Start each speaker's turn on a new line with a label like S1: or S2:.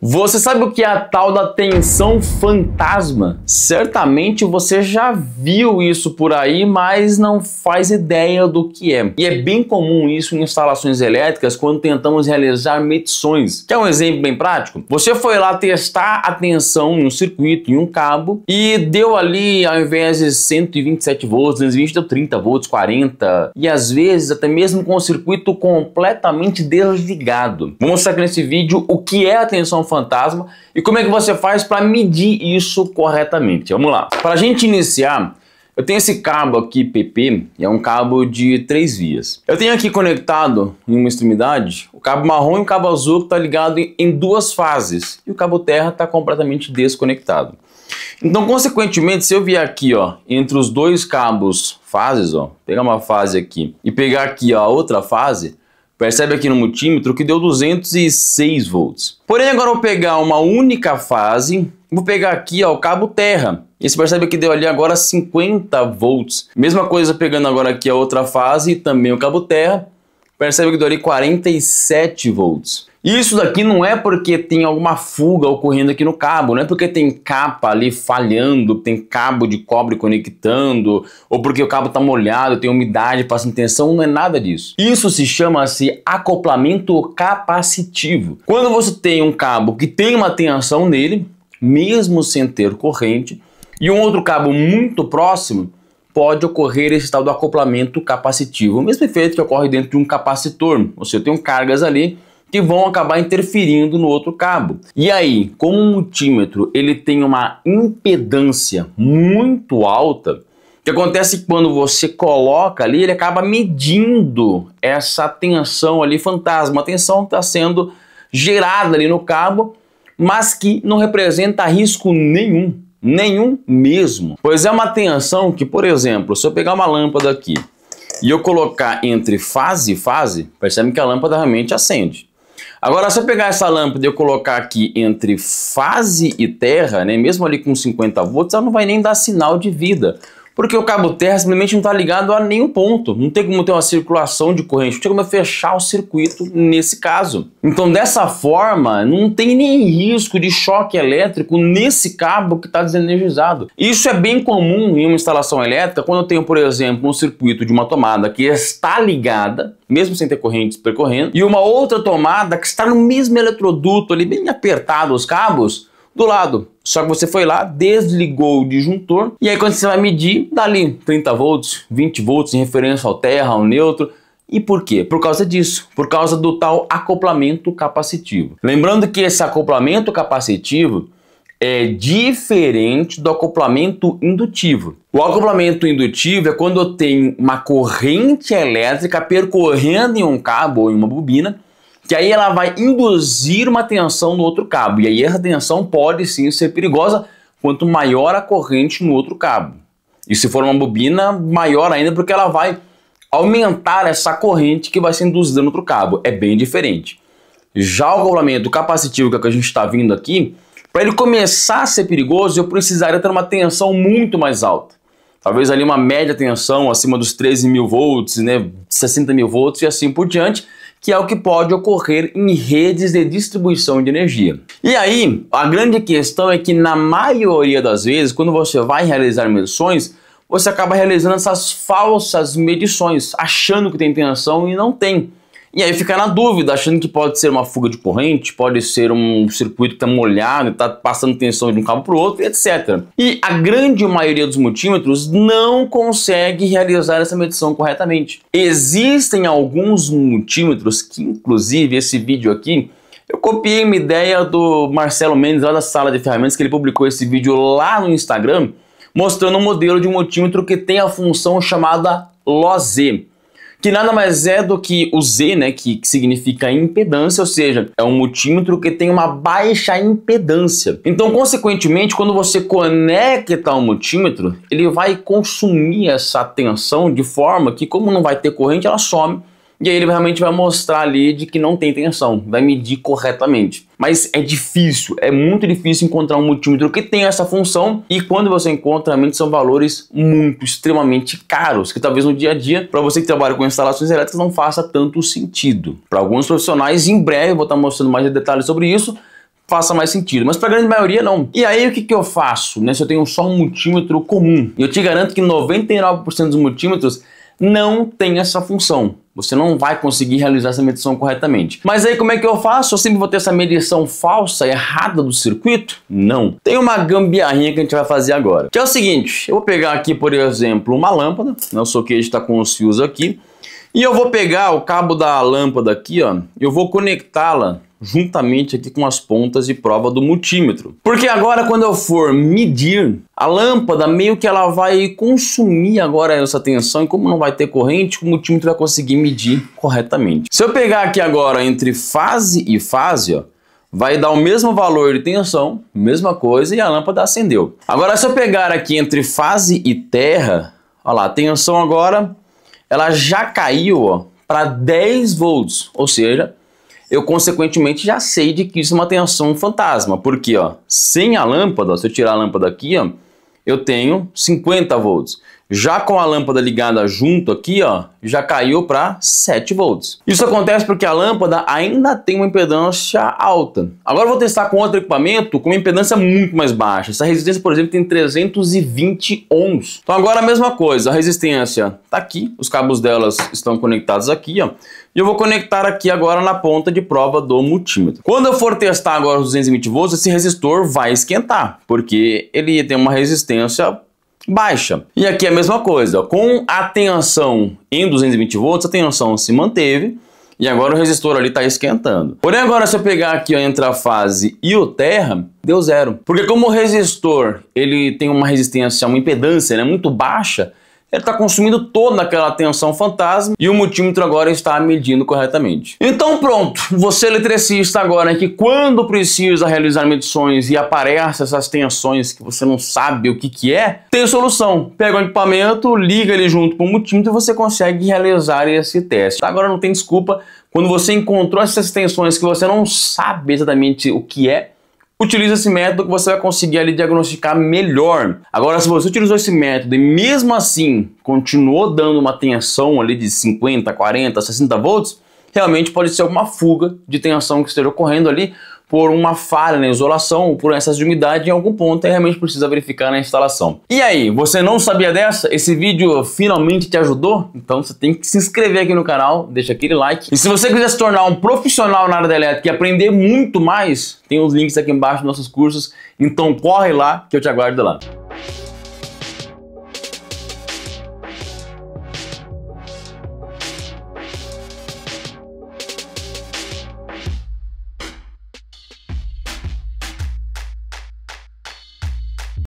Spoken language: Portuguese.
S1: Você sabe o que é a tal da tensão fantasma? Certamente você já viu isso por aí, mas não faz ideia do que é. E é bem comum isso em instalações elétricas quando tentamos realizar medições. Quer um exemplo bem prático? Você foi lá testar a tensão em um circuito, em um cabo, e deu ali, ao invés de 127 volts, 220 deu 30 volts, 40, e às vezes até mesmo com o circuito completamente desligado. Vou mostrar aqui nesse vídeo o que é a tensão fantasma e como é que você faz para medir isso corretamente. Vamos lá. Para a gente iniciar, eu tenho esse cabo aqui PP, é um cabo de 3 vias. Eu tenho aqui conectado em uma extremidade o cabo marrom e o cabo azul que está ligado em 2 fases e o cabo terra está completamente desconectado. Então, consequentemente, se eu vier aqui, ó, entre os 2 cabos fases, ó, pegar uma fase aqui e pegar aqui ó, a outra fase, percebe aqui no multímetro que deu 206 volts. Porém, agora eu vou pegar uma única fase, vou pegar aqui ó, o cabo terra. E você percebe que deu ali agora 50 volts. Mesma coisa pegando agora aqui a outra fase, também o cabo terra. Percebe que deu ali 47 volts. Isso daqui não é porque tem alguma fuga ocorrendo aqui no cabo, não é porque tem capa ali falhando, tem cabo de cobre conectando, ou porque o cabo está molhado, tem umidade passando tensão, não é nada disso. Isso se chama-se acoplamento capacitivo. Quando você tem um cabo que tem uma tensão nele, mesmo sem ter corrente, e um outro cabo muito próximo, pode ocorrer esse tal do acoplamento capacitivo. O mesmo efeito que ocorre dentro de um capacitor. Você tem cargas ali que vão acabar interferindo no outro cabo. E aí, como o multímetro ele tem uma impedância muito alta, o que acontece quando você coloca ali, ele acaba medindo essa tensão ali fantasma, a tensão que está sendo gerada ali no cabo, mas que não representa risco nenhum. Nenhum mesmo. Pois é uma tensão que, por exemplo, se eu pegar uma lâmpada aqui e eu colocar entre fase e fase, percebe que a lâmpada realmente acende. Agora, se eu pegar essa lâmpada e eu colocar aqui entre fase e terra, né, mesmo ali com 50 volts, ela não vai nem dar sinal de vida. Porque o cabo terra simplesmente não está ligado a nenhum ponto. Não tem como ter uma circulação de corrente, não tem como fechar o circuito nesse caso. Então, dessa forma, não tem nem risco de choque elétrico nesse cabo que está desenergizado. Isso é bem comum em uma instalação elétrica, quando eu tenho, por exemplo, um circuito de uma tomada que está ligada, mesmo sem ter correntes percorrendo, e uma outra tomada que está no mesmo eletroduto ali, bem apertado os cabos, do lado. Só que você foi lá, desligou o disjuntor, e aí quando você vai medir, dá ali 30 volts, 20 volts em referência ao terra, ao neutro. E por quê? Por causa disso, por causa do tal acoplamento capacitivo. Lembrando que esse acoplamento capacitivo é diferente do acoplamento indutivo. O acoplamento indutivo é quando eu tenho uma corrente elétrica percorrendo em um cabo ou em uma bobina, que aí ela vai induzir uma tensão no outro cabo. E aí essa tensão pode sim ser perigosa quanto maior a corrente no outro cabo. E se for uma bobina, maior ainda, porque ela vai aumentar essa corrente que vai ser induzida no outro cabo. É bem diferente. Já o acoplamento capacitivo, que é o que a gente está vindo aqui, para ele começar a ser perigoso, eu precisaria ter uma tensão muito mais alta. Talvez ali uma média tensão acima dos 13 mil volts, né, 60 mil volts e assim por diante, que é o que pode ocorrer em redes de distribuição de energia. E aí, a grande questão é que na maioria das vezes, quando você vai realizar medições, você acaba realizando essas falsas medições, achando que tem tensão e não tem. E aí fica na dúvida, achando que pode ser uma fuga de corrente, pode ser um circuito que está molhado, está passando tensão de um cabo para o outro, etc. E a grande maioria dos multímetros não consegue realizar essa medição corretamente. Existem alguns multímetros que, inclusive, esse vídeo aqui, eu copiei uma ideia do Marcelo Mendes, lá da Sala de Ferramentas, que ele publicou esse vídeo lá no Instagram, mostrando um modelo de multímetro que tem a função chamada LOZ, que nada mais é do que o Z, né, que significa impedância, ou seja, é um multímetro que tem uma baixa impedância. Então, consequentemente, quando você conecta um multímetro, ele vai consumir essa tensão de forma que, como não vai ter corrente, ela some. E aí ele realmente vai mostrar ali de que não tem tensão, vai medir corretamente. Mas é difícil, é muito difícil encontrar um multímetro que tenha essa função, e quando você encontra, realmente são valores muito, extremamente caros, que talvez no dia a dia, para você que trabalha com instalações elétricas, não faça tanto sentido. Para alguns profissionais, em breve, eu vou estar mostrando mais detalhes sobre isso, faça mais sentido, mas para a grande maioria não. E aí o que eu faço, né, se eu tenho só um multímetro comum? Eu te garanto que 99% dos multímetros não tem essa função. Você não vai conseguir realizar essa medição corretamente. Mas aí como é que eu faço? Eu sempre vou ter essa medição falsa, errada do circuito? Não. Tem uma gambiarrinha que a gente vai fazer agora. Que é o seguinte, eu vou pegar aqui, por exemplo, uma lâmpada, né, o soquete está com os fios aqui, e eu vou pegar o cabo da lâmpada aqui, ó, eu vou conectá-la juntamente aqui com as pontas de prova do multímetro. Porque agora quando eu for medir, a lâmpada meio que ela vai consumir agora essa tensão, e como não vai ter corrente, o multímetro vai conseguir medir corretamente. Se eu pegar aqui agora entre fase e fase, ó, vai dar o mesmo valor de tensão, mesma coisa, e a lâmpada acendeu. Agora se eu pegar aqui entre fase e terra, olha lá, a tensão agora ela já caiu para 10 volts, ou seja, eu consequentemente já sei de que isso é uma tensão fantasma, porque ó, sem a lâmpada, se eu tirar a lâmpada aqui, ó, eu tenho 50 volts. Já com a lâmpada ligada junto aqui, ó, já caiu para 7 volts. Isso acontece porque a lâmpada ainda tem uma impedância alta. Agora eu vou testar com outro equipamento com uma impedância muito mais baixa. Essa resistência, por exemplo, tem 320 ohms. Então agora a mesma coisa, a resistência está aqui, os cabos delas estão conectados aqui, ó. E eu vou conectar aqui agora na ponta de prova do multímetro. Quando eu for testar agora os 220 volts, esse resistor vai esquentar, porque ele tem uma resistência baixa. E aqui é a mesma coisa, ó. Com a tensão em 220 volts, a tensão se manteve e agora o resistor ali está esquentando. Porém agora se eu pegar aqui ó, entre a fase e o terra, deu zero. Porque como o resistor ele tem uma resistência, uma impedância, né, muito baixa, ele está consumindo toda aquela tensão fantasma e o multímetro agora está medindo corretamente. Então pronto, você eletricista agora que quando precisa realizar medições e aparecem essas tensões que você não sabe o que é, tem solução. Pega o equipamento, liga ele junto com o multímetro e você consegue realizar esse teste. Agora não tem desculpa, quando você encontrou essas tensões que você não sabe exatamente o que é, utiliza esse método que você vai conseguir ali diagnosticar melhor. Agora, se você utilizou esse método e mesmo assim continuou dando uma tensão ali de 50, 40, 60 volts, realmente pode ser alguma fuga de tensão que esteja ocorrendo ali por uma falha na isolação ou por excesso de umidade em algum ponto e realmente precisa verificar na instalação. E aí, você não sabia dessa? Esse vídeo finalmente te ajudou? Então você tem que se inscrever aqui no canal, deixa aquele like. E se você quiser se tornar um profissional na área da elétrica e aprender muito mais, tem os links aqui embaixo dos nossos cursos, então corre lá que eu te aguardo lá.